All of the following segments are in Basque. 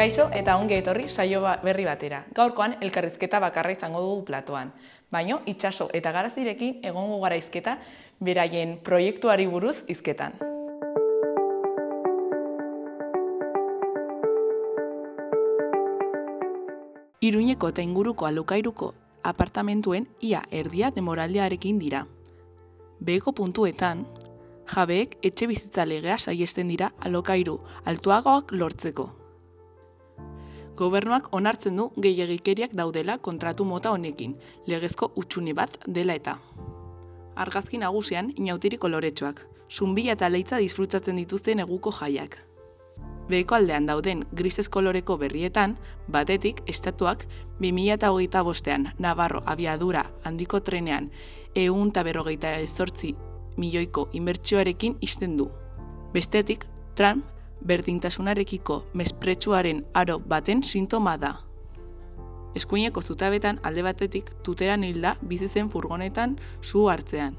Kaixo eta ongi etorri saio berri batera. Gaurkoan elkarrizketa bakarra izango dugu platoan. Baino, itsaso eta garazirekin egongo gara hizketa beraien proiektuari buruz hizketan. Iruñeko eta inguruko alokairuko apartamentuen ia erdia demoraldiarekin dira. Beheko puntuetan, jabeek etxe bizitza legea saihesten dira alokairu altuagoak lortzeko. Gobernuak onartzen du gehiegikeriak daudela kontratu mota honekin, legezko hutsune bat dela eta. Argazki nagusian inautiri koloretsuak, zunbila eta leitza disfrutatzen dituzten neguko jaiak. Beheko aldean dauden grises koloreko berrietan, batetik estatuak 2025ean Navarro abiadura handiko trenean 158 milioiko inbertsioarekin ixten du. Bestetik, Trump berdintasunarekiko mespretsuaren aro baten sintoma da. Eskuineko zutabetan alde batetik tuteran hilda bizi zen furgonetan su hartzean.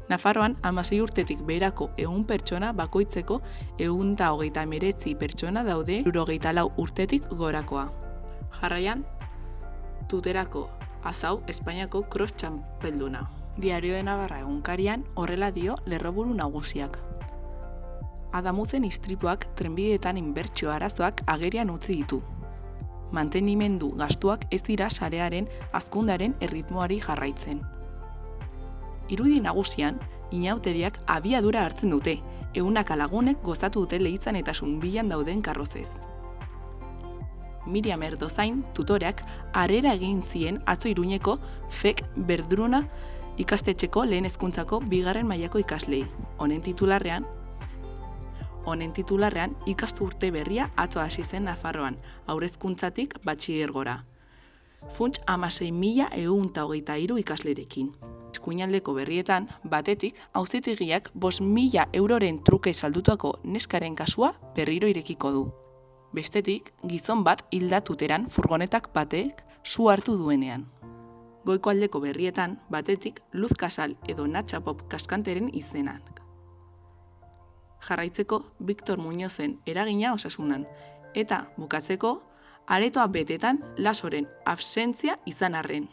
Nafarroan 16 urtetik beherako 100 pertsona bakoitzeko 129 pertsona daude 64 urtetik gorakoa. Jarraian, tuterako Azau Espainiako cross txapelduna. Diario de Navarra egunkarian horrela dio lerroburu nagusiak. Adamuzen istripuak trenbideetan inbertsio arazoak agerian utzi ditu. Mantenimendu gastuak ez dira sarearen hazkundearen erritmoari jarraitzen. Irudi nagusian, inauteriak abiadura hartzen dute, ehunaka lagunek gozatu dute lehitzan eta zunbilan dauden karrozez. Miriam Erdozain tutoreak harrera egin zien atzo Iruñeko FEK Berdruna ikastetxeko lehen hezkuntzako 2. mailako ikaslei. Honen titularrean ikasturte berria atzo hasi zen Nafarroan, haurrezkuntzatik batxilergora. Funts 16.123 ikaslerekin. Eskuinaldeko berrietan, batetik, auzitegiak 5.000 euroren truke saldutako neskaren kasua berriro irekiko du. Bestetik, gizon bat hilda tuteran furgonetak batek su hartu duenean. Goiko aldeko berrietan, batetik, Luz Casal edo Natxa Pop kaskanteren izenak. Jarraitzeko, Victor Muñozen eragina osasunan, eta bukatzeko, aretoa betetan Lasoren absentzia izan arren.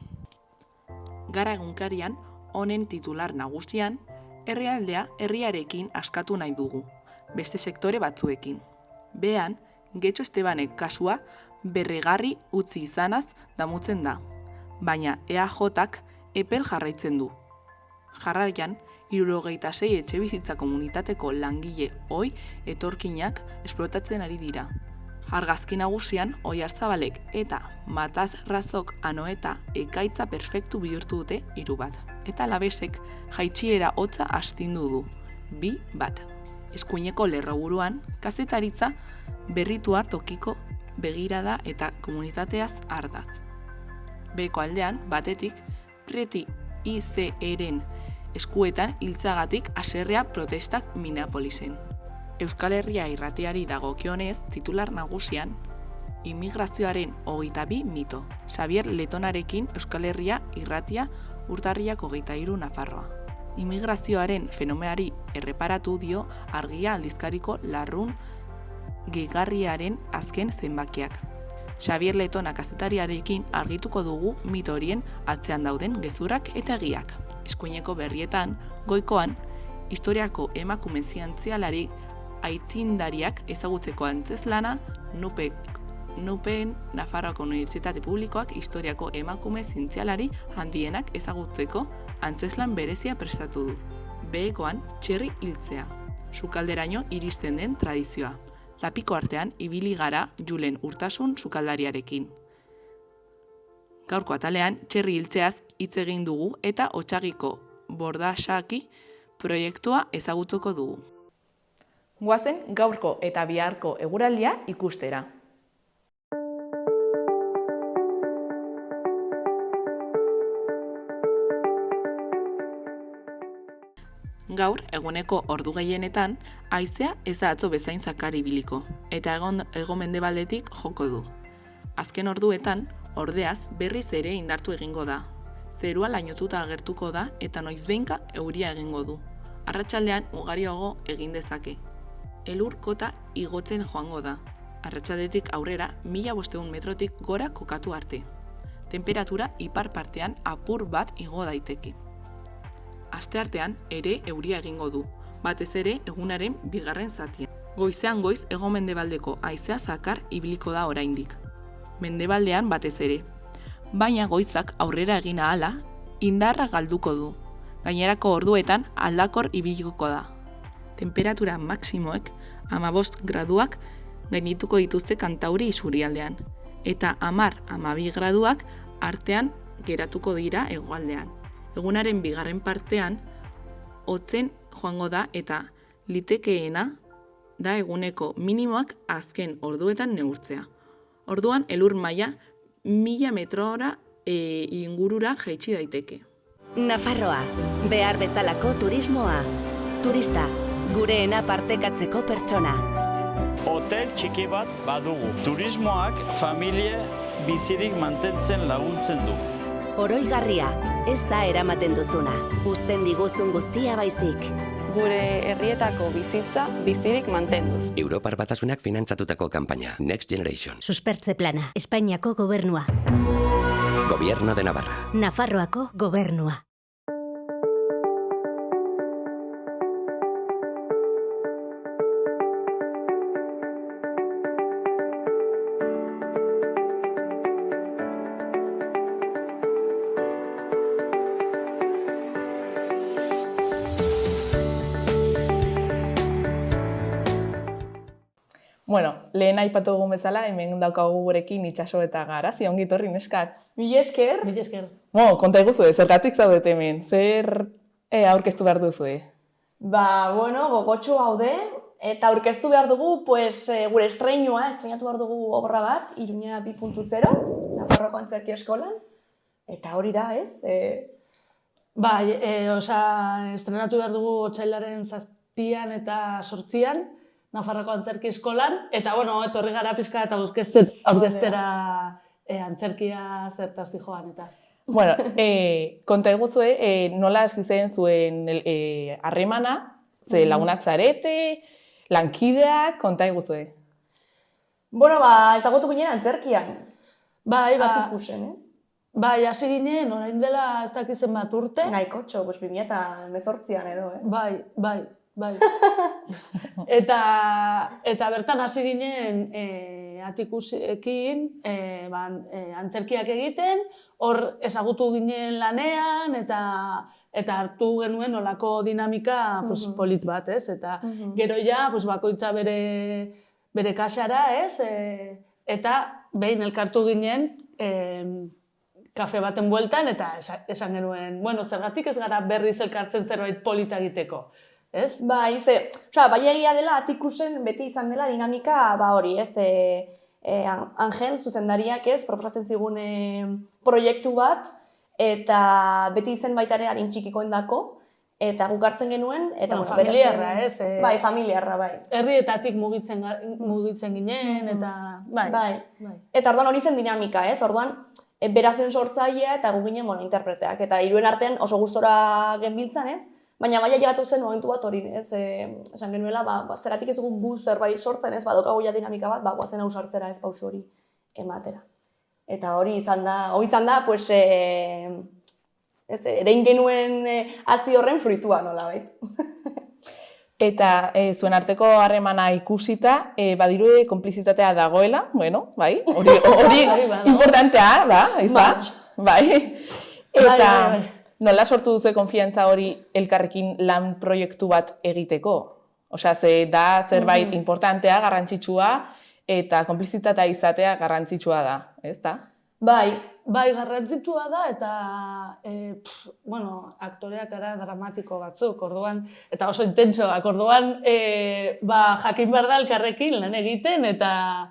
Gara egunkarian, honen titular nagusian, herrialdea herriarekin askatu nahi dugu, beste sektore batzuekin. Behan, Getxo Estebanek kasua berregarri utzi izanaz damutzen da, baina EAJak epel jarraitzen du. Jarraian, 76 etxe bizitza komunitateko langile ohi etorkinak esplotatzen ari dira. Argazki nagusian Oiartzabalek eta Matazrazok Anoeta ekaitza perfektu bihurtu dute 3 bat. Eta Labesek jaitsiera hotza astindu du 2 bat. Eskuineko lerroburuan kazetaritza berritua tokiko begirada eta komunitateaz ardatz. Beheko aldean, batetik, Preti ICEren eskuetan hiltzagatik haserrea protestak Minneapolisen. Euskal Herria irratiari dagokionez titular nagusian, immigrazioaren 22 mito. Xavier Letonarekin Euskal Herria irratia urtarriak 23 Nafarroa. Immigrazioaren fenomenari erreparatu dio Argia aldizkariko larrun gehigarriaren azken zenbakiak. Xavier Letona kazetariarekin argituko dugu mito horien atzean dauden gezurrak eta egiak. Eskuineko berrietan, goikoan, historiako emakume zientzialari aitzindariak ezagutzeko antzeslana, Nupen Nafarroako Unibertsitate Publikoak historiako emakume zientzialari handienak ezagutzeko antzeslan berezia prestatu du. Behekoan, txerri hiltzea, sukalderaino iristen den tradizioa. Lapiko artean ibili gara Julen Urtasun sukaldariarekin. Gaurko atalean txerri hiltzeaz hitz egin dugu eta Otsagiko Bordasaki proiektua ezagutuko dugu. Goazen gaurko eta biharko eguraldia ikustera. Gaur, eguneko ordu gehienetan, haizea ez da atzo bezain zakar ibiliko, eta hego-mendebaldetik joko du. Azken orduetan, ordeaz, berriz ere indartu egingo da. Zerua lainotuta agertuko da eta noizbehinka euria egingo du. Arratsaldean ugariago egin dezake. Elur kota igotzen joango da. arratsaldetik aurrera 1500 metrotik gora kokatu arte. Temperatura ipar partean apur bat igo daiteke. Asteartean ere euria egingo du, batez ere egunaren bigarren zatian. Goizean goiz hego-mendebaldeko haizea zakar ibiliko da oraindik. Mendebaldean batez ere. Baina goizak aurrera egin ahala, indarra galduko du. Gainerako orduetan aldakor ibiliko da. Temperatura maksimoek 15 graduak gainituko dituzte Kantauri isurialdean, eta 10-12 graduak artean geratuko dira hegoaldean. Egunaren bigarren partean, hotzen joango da eta litekeena da eguneko minimoak azken orduetan neurtzea. Orduan, elur maila 1000 metrora ingurura jaitsi daiteke. Nafarroa, behar bezalako turismoa. Turista, gureena partekatzeko pertsona. Hotel txiki bat badugu. Turismoak familie bizirik mantentzen laguntzen du. Oroigarria, ez da eramaten duzuna. Uzten diguzun guztia baizik. Gure herrietako bizitza bizirik mantenduz. Europar Batasunak finantzatutako kanpaina Next Generation. Suspertze plana, Espainiako gobernua. Gobierno de Navarra. Nafarroako gobernua. Bueno, lehen aipatu dugun bezala, hemen daukagu gurekin itxaso eta Garazi, ongi etorri neskak. Mila esker. Konta iguzu, zergatik zaudete hemen, zer aurkeztu behar duzu? Gogotxo gaude, eta aurkeztu behar dugu, gure estreinatu behar dugu obra bat, Iruña 2.0, Nafarroako Antzerki Eskolan, eta hori da, ez? Estrenatu behar dugu otsailaren 7 eta 8 Nafarroako Antzerki Eskolan, eta etorri gara pixka eta aurkeztera antzerkia zertaz joan eta. Konta eguzue, nola hasi zen zuen harremana, ze lagunak zarete, lankideak, konta eguzue. Ezagutu ginen antzerkian. Bat ikusen, ez? Hasi ginen, orain dela ez dakizen bat urte. Nahikotxo, 2018an edo, ez? Bai. Eta bertan hasi ginen Atikusekin antzerkiak egiten, hor ezagutu ginen lanean eta hartu genuen olako dinamika polit bat, ez? Eta gero ja, bakoitza bere kasara, ez? Eta behin elkartu ginen kafe baten bueltan eta esan genuen, zergatik ez gara berriz elkartzen zerbait polita egiteko. Ez? Bai, egia dela, Atikusen beti izan dela dinamika hori, ez? Angel, zuzendariak, ez? Proposatzen zigun proiektu bat, eta beti izen baita ere adin txikikoen dako, eta guk hartzen genuen, eta familiarra, ez? Bai, familiarra, bai. Herrietatik mugitzen ginen, eta... Bai. Eta orduan hori zen dinamika, ez? Orduan, berazen sortzailea eta gu ginen interpreteak, eta hiruen artean oso gustora genbiltzan, ez? Baina baina llegatu zen momentu bat hori, ez? Esan genuela, zeratik ez dugun gu zerbait sortzen, ez? Badokago ja dinamika bat, goazen hau sartzera, ez pausu hori ematera. Eta hori izan da, pues, erein genuen hazi horren fruitua nola, bai? Eta zuen arteko harremana ikusita, badirudi konplizitatea dagoela, bai? Hori importantea, da, izta? Bai. Eta... Nola sortu duzu konfiantza hori elkarrekin lan proiektu bat egiteko? Osea, da zerbait importantea, garrantzitsua, eta konplizitatea izatea garrantzitsua da, ez da? Bai, garrantzitsua da, eta, aktoreak gara dramatiko batzuk, orduan, eta oso intensoak, orduan, jakin behar da elkarrekin lan egiten, eta,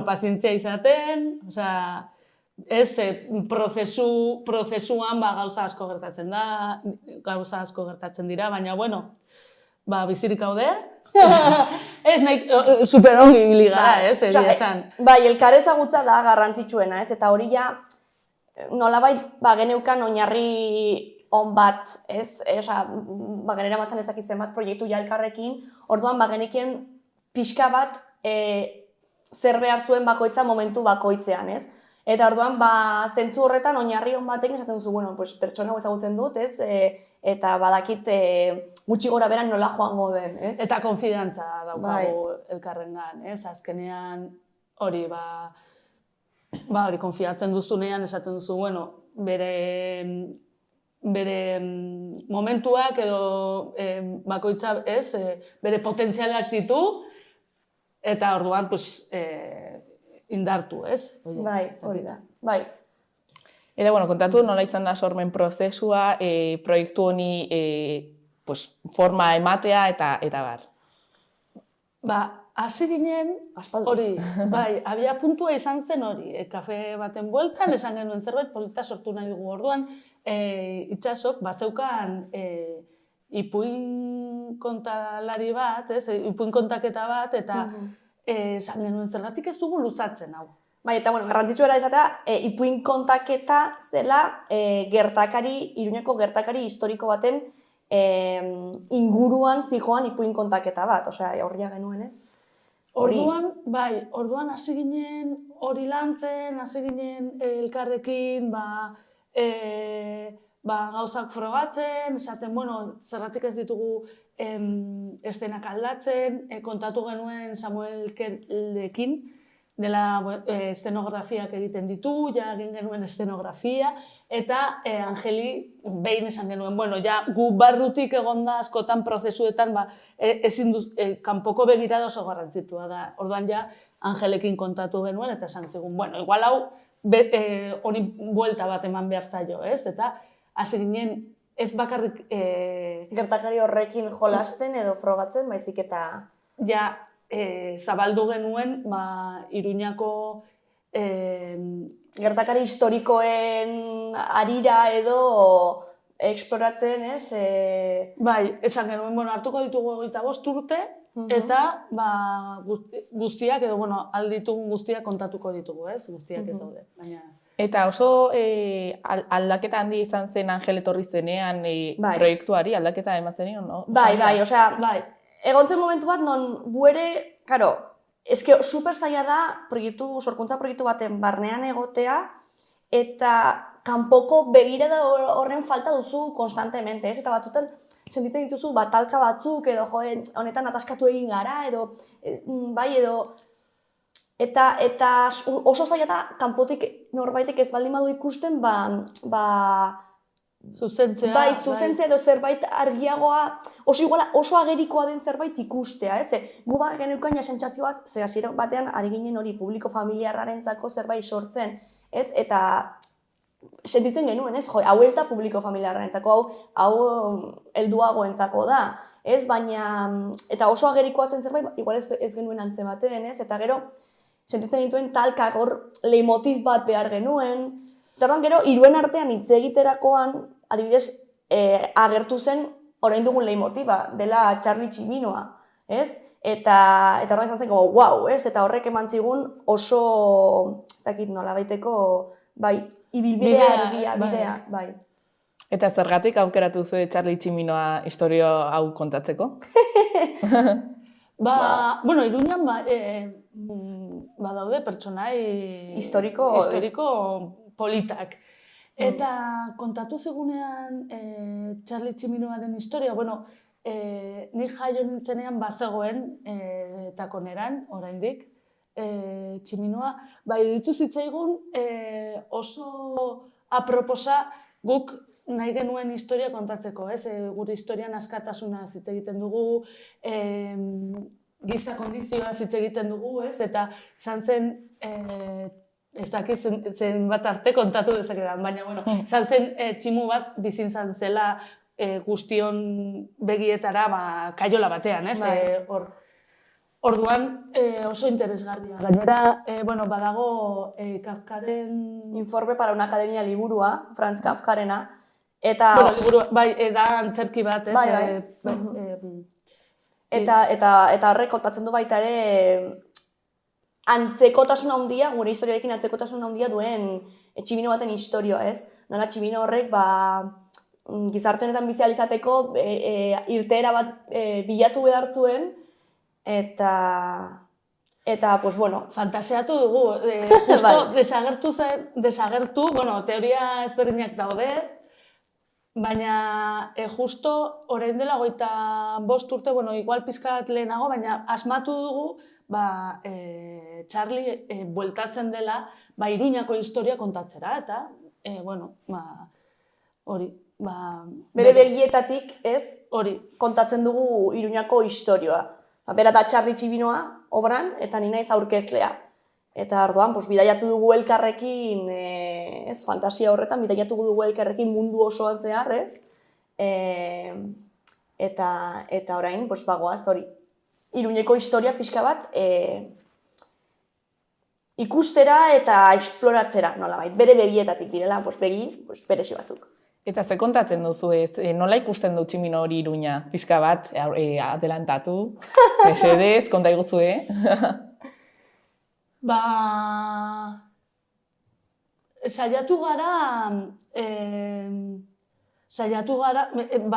pazientzia izaten, osea, ez, prozesuan gauza asko gertatzen dira, baina, bizirik gaude. Ez nahi, super ongi ibili gara, ez, egia esan. Bai, elkar ezagutza da garrantzitsuena, ez, eta hori ja, nolabait, geneukan oinarri on bat, ez, genera matzen ezakitzen bat proiektu ja elkarrekin, orduan, genekien pixka bat, zer behar zuen bakoitza momentu bakoitzean, ez? Eta orduan, zentzu horretan, oinarri hon batekin esaten duzu, bueno, pues, pertsona ezagutzen dut, ez? Eta badakit gutxi gora beran nola joango den, ez? Eta konfidantza daukagu elkarrengan, ez? Azkenean hori, hori konfiatzen duzunean esaten duzu, bueno, bere momentuak edo bakoitza, ez? Bere potentzialak ditu, eta orduan, pues, indartu, ez? Bai, hori da, bai. Eta, bueno, kontatu nola izan da sormen prozesua, proiektu honi forma ematea eta bar. Hasi ginen, hori, bai, abia puntua izan zen hori, kafe baten bueltan, esan genuen zerbait, polita sortu nahi dugu orduan, Itxasok, bazeukan ipuin kontalari bat, ipuin kontaketa bat, eta esan genuen zergatik ez dugu luzatzen hau. Bai, eta, bueno, garrantzitsua da esatea, ipuin kontaketa zela Iruñeko gertakari historiko baten inguruan zijoan ipuin kontaketa bat, osea, horria genuen ez? Orduan hasi ginen hori lantzen, hasi ginen elkarrekin, gauzak frogatzen, esaten, bueno, zergatik ez ditugu estenak aldatzen, kontatu genuen Samuel Kerlekin, dela estenografiak egiten ditu, ja egin genuen estenografia, eta Angeli behin esan genuen, bueno, ja gu barrutik egonda askotan prozesuetan, ezin duz, kanpoko begirada oso garrantzitua da. Orduan ja Angelekin kontatu genuen, eta esan zigun, bueno, igual hau honi buelta bat eman behar zaio, ez? Eta hasi ginen ez bakarrik... Gertakari horrekin jolasten edo frogatzen, baizik eta... Ja, zabaldu genuen, Iruñako gertakari historikoen arira edo eksploratzen, ez? Bai, esan genuen, bueno, hartuko ditugu 25 urte, eta guztiak, edo, bueno, alditugun guztiak kontatuko ditugu, ez? Guztiak ez daude, baina... Eta oso aldaketa handi izan zen Angel etorri zenean proiektuari, aldaketa eman zenion, no? Bai, osea, egontzen momentu bat non buere, karo, eske super zaila da sorkuntza proiektu baten barnean egotea, eta kanpoko begirada horren falta duzu konstantemente, ez? Eta batzutan sentitzen dituzu batalka batzuk, edo honetan ataskatu egin gara, edo, bai, edo... Eta oso zaila da, kanpotik norbaitek ez baldin badu ikusten, zuzentzea. Bai, zuzentzea edo zerbait argiagoa, oso agerikoa den zerbait ikustea, ez? Gu geneukan sentsazio bat, ze hasiera batean ari ginen hori publiko familiarrarentzako zerbait sortzen, ez? Eta sentitzen genuen, ez? Jo, hau ez da publiko familiarrarentzako, hau helduagoentzako da, ez? Baina, eta oso agerikoa zen zerbait, igual ez genuen antzematen, ez? Eta gero, sentitzen dituen talkak hor leitmotiv bat behar genuen. Eta orduan gero, hiruen artean hitz egiterakoan, adibidez, agertu zen orain dugun leitmotiba, dela Charlie Tximinoa, ez? Eta orduan izan zen, wow, ez? Eta horrek eman zigun oso, ez dakit nola baiteko, bai, ibilbidea, bidea, bai. Eta zergatik aukeratu zuen Charlie Tximinoa historio hau kontatzeko? Bueno, Iruñan badaude pertsonai historiko politak. Eta kontatu zigunean Charlie Tximinoaren historia, bueno, ni jaio nintzenean bazegoen takoneran, oraindik, Tximinoa, iruditu zitzaigun oso aproposa guk nahi genuen historia kontatzeko, ez? Gure historian askatasuna hitz egiten dugu, giza kondizioa hitz egiten dugu, ez? Eta izan zen, ez dakit zen bat arte kontatu dezakedan, baina, bueno, izan zen tximu bat bizin zan zela guztion begietara kaiola batean, ez? Orduan oso interesgarria. Gainera, badago Kafkaren... Informe para una academia liburua, Franz Kafkarena, eta... Bai, da antzerki bat, ez? Eta horrek kontatzen du baita ere antzekotasun handia, gure historiarekin antzekotasun handia duen Tximino baten historia, ez? Nola Tximino horrek gizarte honetan bizi ahal izateko irteera bat bilatu behar zuen, eta Eta, pues, bueno, Fantasiatu dugu, justo desagertu, bueno, teoria ezberdinak daude, baina justo orain dela 25 urte, bueno, igual pizkat lehenago, baina asmatu dugu, Charlie bueltatzen dela, Iruñako historia kontatzera, eta, bueno, hori, bere begietatik, ez, hori, kontatzen dugu Iruñako istorioa. Bera da Charlie Txibinoa, obran, eta ni naiz aurkezlea. Eta orduan, bidaiatu dugu elkarrekin, fantasia horretan, bidaiatu dugu elkarrekin mundu osoan zehar, ez? Eta orain, bagoaz, hori, Iruñeko historia pixka bat, ikustera eta esploratzera, nolabait, bere begietatik direla, begi, berezi batzuk. Eta ze kontatzen duzu ez, nola ikusten du Tximino hori Iruña? Pixka bat, adelantatu, mesedez, konta iguzue. Saiatu gara,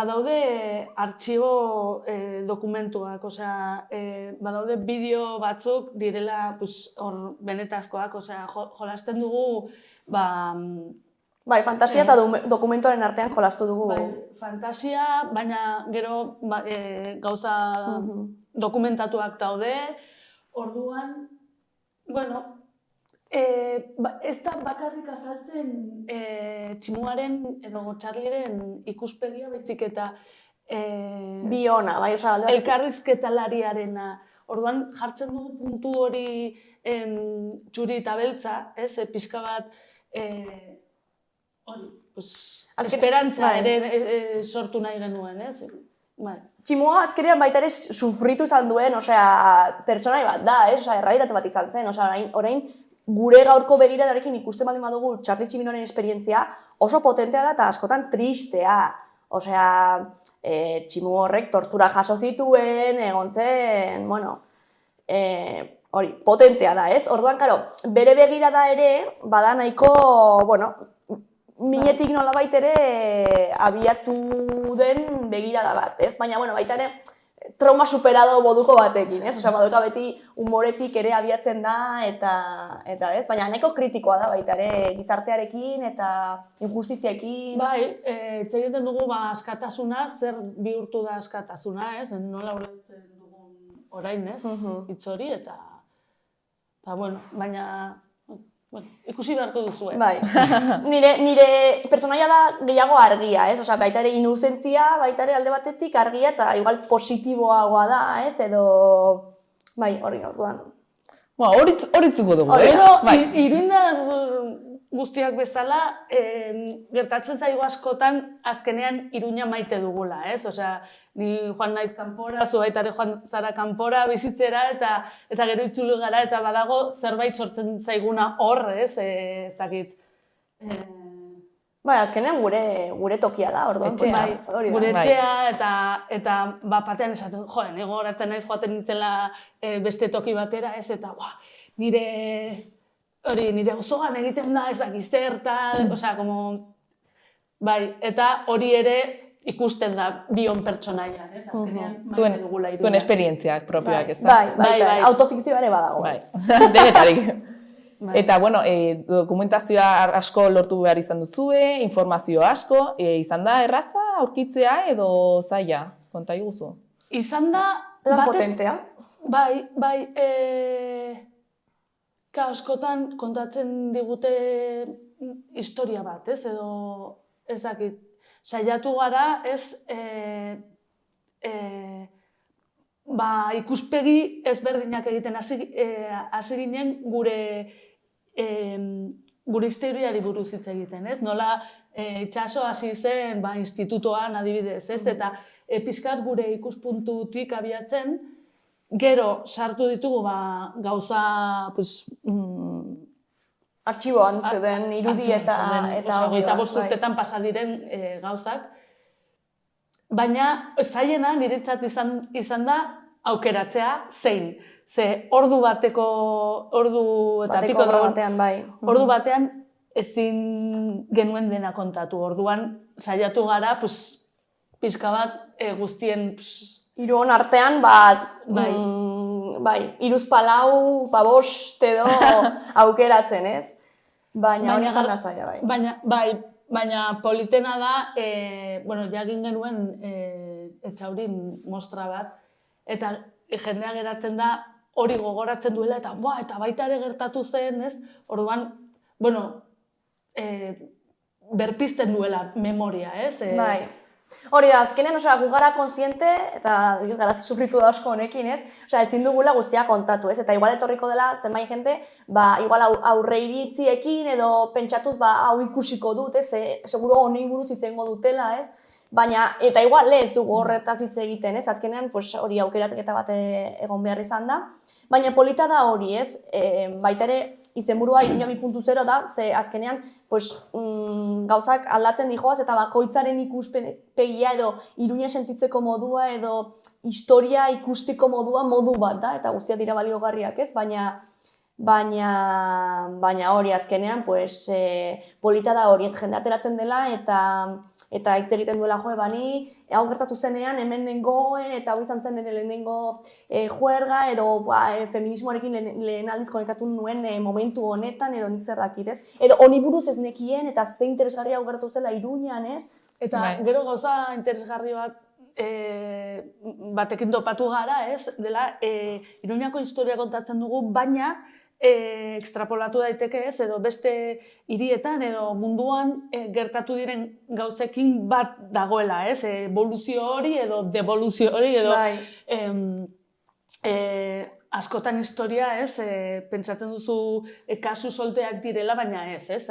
badaude artxibo dokumentuak, badaude bideo batzuk direla hor benetazkoak, jolasten dugu, Fantasia eta dokumentuaren artean jolastu dugu. Fantasia, baina gero gauza dokumentatuak daude, orduan, bueno, ez da bakarrik azaltzen Tximuaren edo Charlieren ikuspegia, baizik eta Biona, elkarrizketalariarena. Orduan jartzen dugu puntu hori txuri eta beltza, pixka bat, esperantza ere sortu nahi genuen, ez? Tximua azkenean baita ere sufritu izan duen, pertsonai bat da, errealitate bat izan zen, orain gure gaurko begiradarekin ikusten baldin badugu Charlie Tximinoren esperientzia oso potentea da eta askotan tristea. Tximu horrek tortura jaso zituen, egon zen, hori, potentea da, ez? Orduan, karo, bere begirada ere, bada nahiko, minetik nolabait ere abiatu den begirada bat, ez? Baina, baita ere, trauma superado moduko batekin, ez? Baduka beti humoretik ere abiatzen da, eta ez? Baina, nahiko kritikoa da baita ere gizartearekin eta injustiziekin. Txegiten dugu askatasuna, zer bihurtu da askatasuna, ez? Nola ulertzen dugun orain, ez? Hitz hori, eta bueno, baina ikusi beharko duzu, Nire personaia da gehiago argia, ez? Baita ere inuzentzia, baita ere alde batetik argia eta igual positiboagoa da, ez? Edo, hori orduan. Horitzuko dugu, Irundar guztiak bezala, gertatzen zaigu askotan azkenean Iruña maite dugula, ez? Ni joan naiz kanpora, zu baita ere joan zara kanpora bizitzera, eta gero itzuli gara, eta badago zerbait sortzen zaiguna hor, ez? Ez dakit. Azkenean gure tokia da, orduan. Gure etxea, eta batean esaten, ego horatzen naiz joaten nintzela beste toki batera, ez? Eta nire auzoan egiten da, ez dakiz zer, eta hori ere ikusten da bion pertsonaian, ez? Zuen esperientziak propioak, ez da? Bai, autofikzioa ere badago. Denetarik. Eta, dokumentazioa asko lortu behar izan duzue, informazio asko, izan da erraza aurkitzea edo zaila? Konta iguzu? Izan da... Lan potentea? Bai, askotan kontatzen digute historia bat, ez? Edo, ez dakit, saiatu gara, ez, ikuspegi ezberdinak egiten hasi ginen gure historiari buruz hitz egiten, ez? Nola itxaso hasi zen institutoan adibidez, ez? Eta pixkat gure ikuspuntutik abiatzen, gero sartu ditugu gauza, artxiboan zeuden irudi eta... Eta 5 urtetan pasa diren gauzak. Baina zailena niretzat izan da aukeratzea zein. Ze ordu bateko, ordu batean ezin genuen dena kontatu. Orduan saiatu gara pixka bat guztien... Hiruon artean, bai, 3-4, 5 edo aukeratzen, ez? Baina hori izan da zaila, bai. Baina politena da, bueno, jagin genuen Etxaurin mostra bat, eta jendea geratzen da hori gogoratzen duela, eta baita ere gertatu zen, ez? Orduan, bueno, berpizten duela memoria, ez? Bai. Hori da, azkenean, gu gara konsiente, eta gara sufritu da asko honekin, ez? Ezin dugula guztia kontatu, ez? Eta igual etorriko dela, zenbait jente, igual aurre iritziekin edo pentsatuz, hau ikusiko dut, ez? Seguro honi buruz hitz egingo dutela, ez? Baina, eta igual ez dugu horretaz hitz egiten, ez? Azkenean, hori aukerateketa bat egon behar izan da. Baina polita da hori, ez? Baita ere, izenburua Iruña 2.0 da, ze azkenean gauzak aldatzen dijoaz eta bakoitzaren ikuspegia edo Iruña sentitzeko modua edo historia ikusteko modua modu bat da, eta guztiak dira baliogarriak, ez? Baina hori azkenean, polita da hori, ez jende ateratzen dela eta hitz egiten duela bani, hau gertatu zenean hemen nengoen eta hau izan zen ere lehenengo juerga edo feminismoarekin lehen aldiz konektatu nuen momentu honetan edo nik zer dakit, ez? Edo honi buruz ez nekien eta ze interesgarria hau gertatu zela Iruñan, ez? Eta gero gauza interesgarri bat batekin topatu gara, ez? Dela, Iruñako historia kontatzen dugu, baina ekstrapolatu daiteke, ez, edo beste hirietan edo munduan gertatu diren gauzekin bat dagoela, ez, evoluzio hori edo devoluzio hori edo askotan historia, ez, pentsatzen duzu kasu solteak direla, baina ez,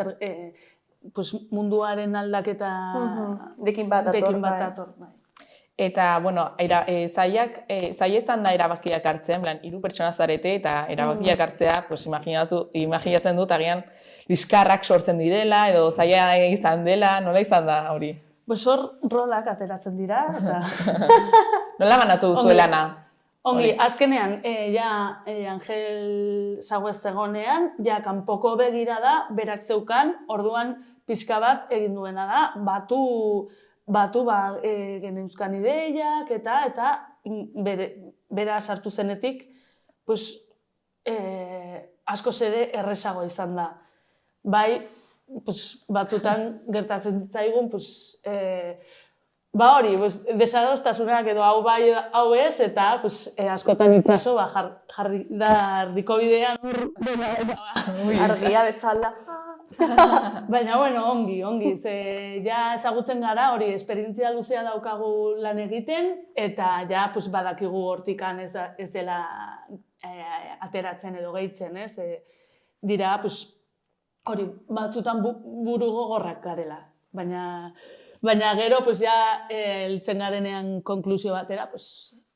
munduaren aldaketa dekin bat dator. Eta, bueno, zaila izan da erabakiak hartzen, 3 pertsona zarete eta erabakiak hartzea, imaginatzen dut agian liskarrak sortzen direla edo zaila izan dela, nola izan da hori? Hor rolak ateratzen dira, eta... Nola banatu duzu lana? Ongi, azkenean, Angel Zaguez zegonean, kanpoko begira da, berak zeukan, orduan pixka bat egin duena da, batu geneuzkan ideiak eta bera sartu zenetik askoz ere errezago izan da. Bai, batzutan gertatzen zitzaigun, hori, desadostasunak edo hau bai, hau ez, eta askotan itxaso jarri da erdiko bidean argia bezala. Baina, ongi, ja ezagutzen gara, hori, esperientzia luzea daukagu lan egiten, eta ja badakigu hortikan ez dela ateratzen edo gehitzen, ez? Dira, hori, batzutan buru gogorrak garela, baina gero, ja, heltzen garenean konklusio batera,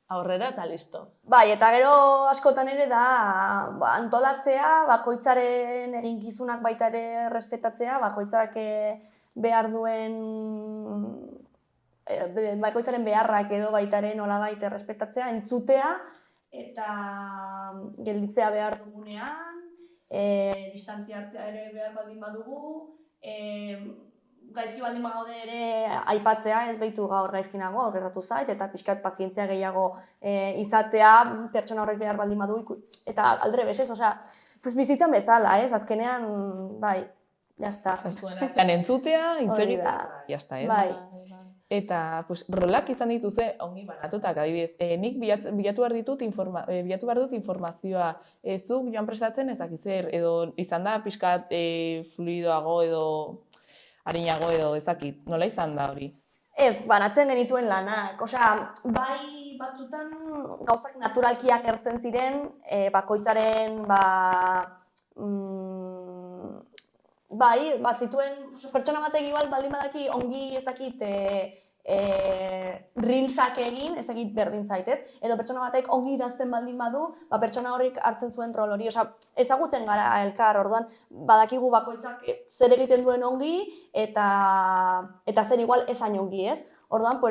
aurrera eta listo. Bai, eta gero askotan ere da antolatzea, bakoitzaren eginkizunak baita ere respetatzea, bakoitzak behar duen, bakoitzaren beharrak edo baita ere nolabait errespetatzea, entzutea eta gelditzea behar dugunean, distantzia hartzea ere behar baldin badugu, gaizki baldin bagaude ere aipatzea, ez behitu gaur gaizkinago, aurreratu zait, eta pixkat pazientzia gehiago izatea, pertsona horrek behar baldin badu, eta aldrebes, ez, bizitzan bezala, ez, azkenean, bai, jazta. Lan entzutea, hitz egitea, jazta, ez? Bai. Eta, rolak izan dituze, ongi banatutak, adibidez, nik bilatu behar dut informazioa, zuk joan prestatzen ezakizer, edo izan da pixkat fluidoago edo harinago edo ezakit, nola izan da hori? Ez, banatzen genituen lanak. Bai batzutan gauzak naturalkiak ertzen ziren, bakoitzaren, zituen pertsona batek igual baldin badaki ongi ezakit reelsak egin, ezakit berdin zaitez, edo pertsona batek ongi idazten baldin badu, pertsona horrik hartzen zuen rol hori. Ezagutzen gara elkar, orduan badakigu bakoitzak zer egiten duen ongi eta zer igual esain ongi, ez? Orduan,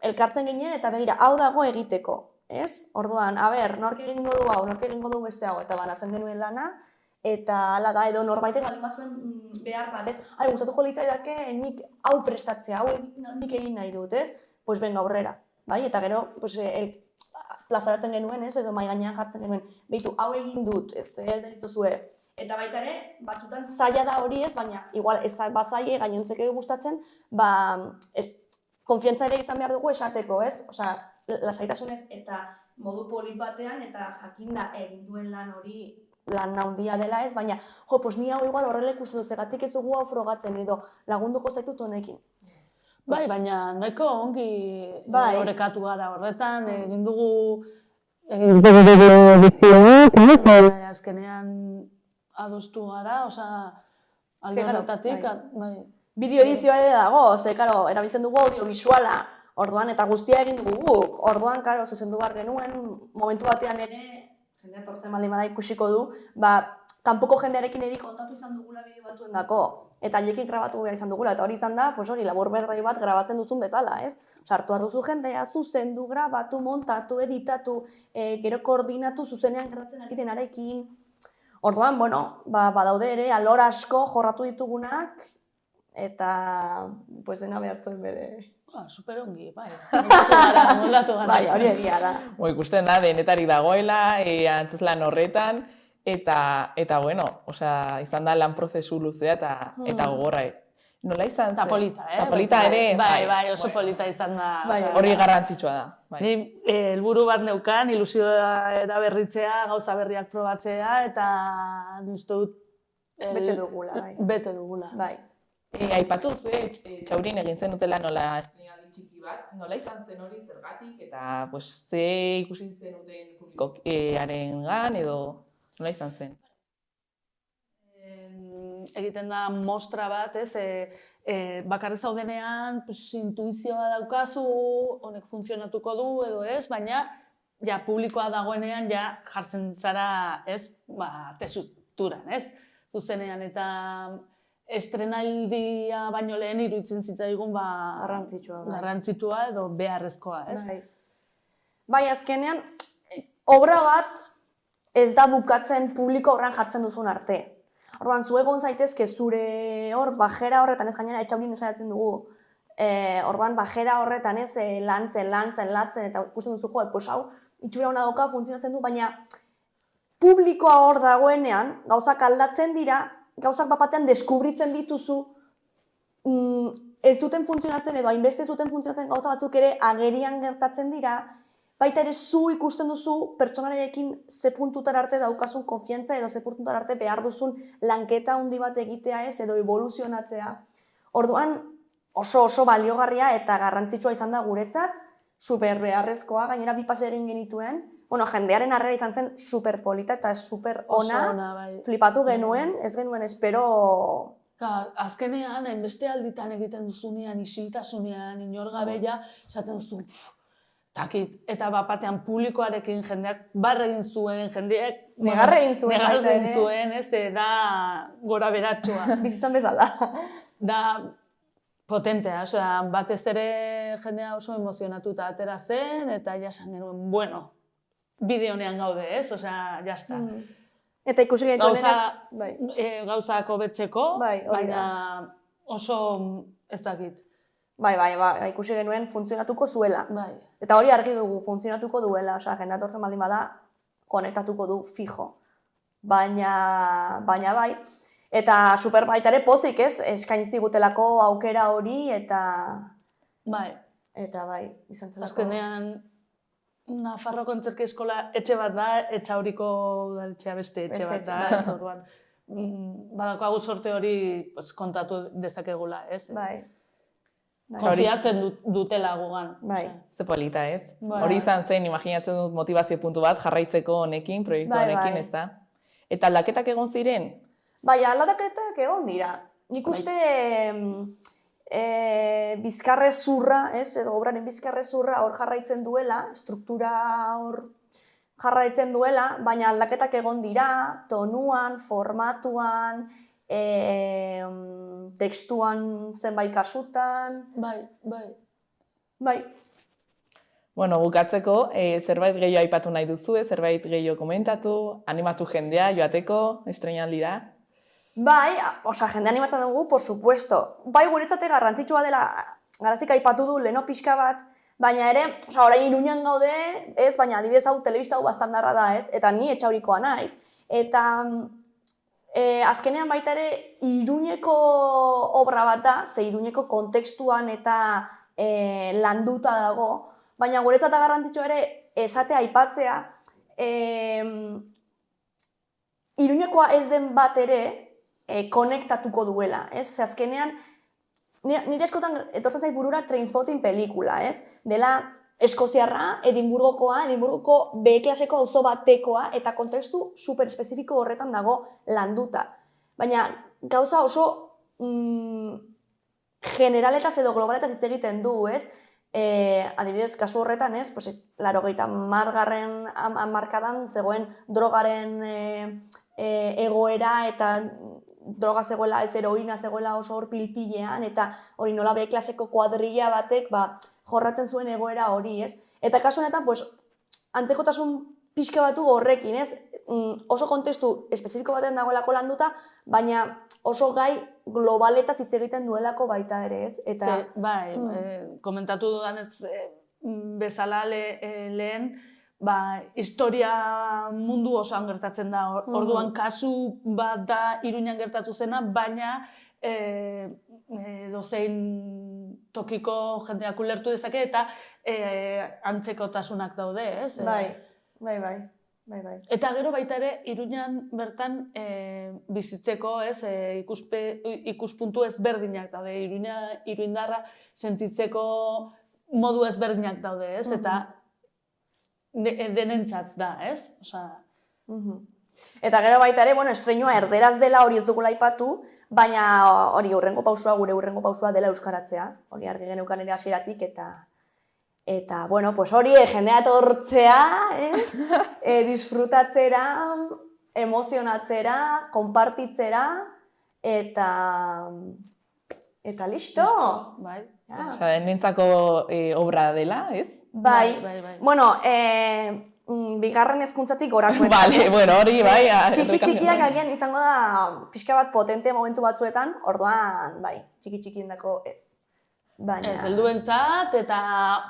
elkartzen ginen eta begira, hau dago egiteko, ez? Orduan, nork egingo du hau, nork egingo du beste hau, eta banatzen genuen lana, eta hala da, edo norbaitek baldin bazuen behar bat, ez? Gustatuko litzaidake nik hau prestatzea, hau nik egin nahi dut, ez? Benga aurrera, bai? Eta gero, plazaratzen genuen, ez, edo mahai gainean jartzen genuen, behitu, hau egin dut, ez derituzue. Eta baita ere, batzutan zaila da hori ez, baina igual ez bazaile gainontzeke gustatzen, konfiantza ere izan behar dugu esateko, ez? Osea, lasaitasunez eta modu polit batean eta jakinda egin duen lan hori lan handia dela ez, baina pues ni hau igual horrela ikusten dut, zegatik ez dugu hau frogatzen edo lagunduko zaitut honekin. Bai, baina nahiko ongi orekatu gara horretan, egin dugu edizioak, azkenean adostu gara, alde horretatik, bai. Bideo edizioa ere dago, ze, karo, erabiltzen dugu audiovisuala, orduan, eta guztia egin dugu guk, orduan, karo, zuzendu behar genuen, momentu batean ere, jendea tortzen baldin bada ikusiko du, kanpoko jendearekin eri kontatu izan dugula bideo batuen dako, eta haiekin grabatu behar izan dugula, eta hori izan da, hori, labur berri bat grabatzen duzun bezala, ez? Hartu behar duzu jendea, zuzendu, grabatu, montatu, editatu, gero koordinatu, zuzenean grabatzen ari denarekin. Orduan, badaude ere, alor asko jorratu ditugunak, eta, dena behartzen bere. Super ongi, bai. Moldatu gara. Bai, hori egia da. Ikusten da, denetarik dagoela, antzeslan horretan, eta bueno, izan da lan prozesu luzea eta gogorra. Nola izan zen? Eta polita, Eta polita ere. Bai, oso polita izan da. Hori garrantzitsua da. Ni helburu bat neukan, ilusioa eraberritzea, gauza berriak probatzea, eta uste dut... Bete dugula, bai. Bete dugula. Bai. Aipatu zuen, Txaurin egin zenutela nola estreinaldi txiki bat, nola izan zen hori zergatik, eta ze ikusi zenuten publikoarengan edo nola izan zen? Egiten da mostra bat, bakarri zaudenean intuizioa daukazu, honek funtzionatuko du edo ez, baina publikoa dagoenean jartzen zara tesuturan, zuzenean eta estrenaldia baino lehen iruditzen zitzaigun garrantzitsua edo beharrezkoa, ez? Bai, azkenean, obra bat ez da bukatzen publiko horrean jartzen duzun arte. Orduan, zu egon zaitezke zure bajera horretan, ez gainera Etxaurin esaiatzen dugu. Orduan, bajera horretan ez lantzen, eta ikusten duzu hau, itxura hona dauka, funtzionatzen du, baina publikoa hor dagoenean, gauzak aldatzen dira, gauzak bapatean deskubritzen dituzu, ez zuten funtzionatzen edo hainbeste zuten funtzionatzen gauza batzuk ere agerian gertatzen dira, baita ere zu ikusten duzu pertsonarekin ze puntutar arte daukasun konfiantza edo ze puntutar arte behar duzun lanketa handi bat egitea ez edo evoluzionatzea. Orduan oso baliogarria eta garrantzitsua izan da guretzat, super beharrezkoa, gainera bi pase egin genituen. Jendearen harrera izan zen super polita eta super ona, flipatu genuen, ez genuen espero... Azkenean, hainbeste alditan egiten duzunean, isiltasunean, inor gabeia, esaten duzu, takit, eta bapatean publikoarekin jendeak barre egin zuen, jendeak... Negarre egin zuen. Negarre egin zuen, ez, da gora beratxoa. Bizitan bezala. Da potentea, batez ere jendea oso emozionatuta atera zen, eta jasan genuen, bueno, bide honean gaude, ez? Jazta. Eta ikusi gauzak hobetzeko, baina oso ez dakit. Bai, ikusi genuen funtzionatuko zuela. Eta hori argi dugu, funtzionatuko duela, jendea etortzen baldin bada, konektatuko du fijo. Baina bai. Eta super baita ere pozik, ez? Eskain zigutelako aukera hori, eta... Bai. Eta bai, izan zelako. Azkenean, Nafarroko Antzerki Eskola etxe bat da, Etxauriko udaletxea beste etxe bat da. Orduan, badaukagu sorte hori kontatu dezakegula, ez? Bai. Konfiatzen dutela gugan. Bai. Ze polita, ez? Hori izan zen, imaginatzen dut motivazio puntu bat jarraitzeko honekin, proiektu honekin, ez da? Eta aldaketak egon ziren? Bai, aldaketak egon dira. Nik uste bizkarrezurra, edo obraren bizkarrezurra hor jarraitzen duela, struktura hor jarraitzen duela, baina aldaketak egon dira, tonuan, formatuan, tekstuan zenbait kasutan. Bai. Bueno, bukatzeko, zerbait gehiago aipatu nahi duzu, zerbait gehiago komentatu, animatu jendea joateko, estreinaldira? Bai, jende animatzen dugu, por supuesto. Bai, guretzate garrantzitsua dela, garazik aipatu du leno pixka bat, Baina ere, orain Iruñan gaude, ez, baina adibidez hau telebista hau bastandarra da, ez? Eta ni Etxaurikoa naiz. Eta azkenean baita ere Iruñeko obra bat da, ze Iruñeko kontekstuan eta landuta dago, baina guretzat garrantzitsua ere esatea aipatzea, Iruñekoa ez den bat ere konektatuko duela, ez? Ze azkenean, nire eskotan etortzen zait burura Trainspotting pelikula, ez? Dela Eskoziarra, Edinburgoko B-klaseko auzo batekoa, eta kontekstu super espezifiko horretan dago landuta. Baina gauza oso generaletaz edo globaletaz hitz egiten du, ez? Adibidez, kasu horretan, ez? 80. hamarkadan zegoen drogaren egoera eta droga zegoela, ez heroina zegoela oso hor pilpilean, eta hori nola B-klaseko kuadrilla batek jorratzen zuen egoera hori, ez? Eta kasu honetan, antzekotasun pixka batu horrekin, ez? Oso kontestu espezifiko baten dagoelako landuta, baina oso gai globaletaz hitz egiten duelako baita ere, ez? Bai, komentatu dudanez bezala lehen, historia mundu osoan gertatzen da, orduan kasu bat da Iruñan gertatu zena, baina dozein tokiko jendeak ulertu dezake eta antzekotasunak daude, ez? Bai. Eta gero baita ere, Iruñan bertan bizitzeko, ez, ikuspuntu ezberdinak daude, iruindarra sentitzeko modu ezberdinak daude, ez? Eta denentzat da, ez? Eta gero baita ere, estreinua erderaz dela hori ez dugula aipatu, baina hori gure hurrengo pausua dela euskaratzea, hori argi geneukan ere hasieratik, eta hori jendea etortzea, disfrutatzera, emozionatzera, konpartitzera, eta listo! Bai. Nentzako obra dela, ez? Bai. Bigarren hezkuntzatik gorakoetan. Bale, hori bai. Txiki-txikiak agian izango da pixka bat potente momentu batzuetan, orduan, bai, txiki-txikiendako ez. Ez, helduentzat, eta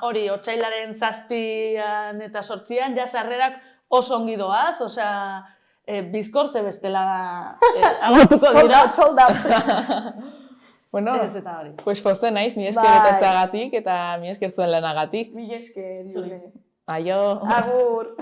hori, otsailaren 7an eta 8an, ja sarrerak oso ongi doaz, osea, bizkorze bestela agortuko dira. Sold out. Ez eta hori. Pozen naiz, mi esker etortzeagatik eta mi esker zuen lanagatik. Mi esker. Aio. Agur.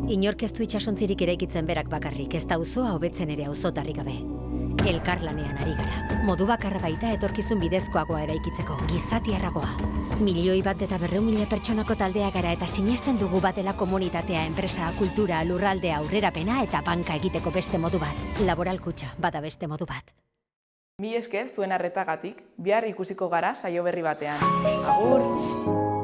Inork ez du itxasontzirik eraikitzen berak bakarrik, ez da auzoa hobetzen ere auzotarrik gabe. Elkarlanean ari gara. Modu bakarra baita etorkizun bidezkoagoa eraikitzeko, gizatiarragoa. 1.000.000 eta 200.000 pertsonako taldea gara eta sinesten dugu batela komunitatea, enpresa, kultura, lurraldea, aurrerapena eta banka egiteko beste modu bat. Laboral Kutxa, bada beste modu bat. Mi esker zuen arretagatik, bihar ikusiko gara saio berri batean. Agur!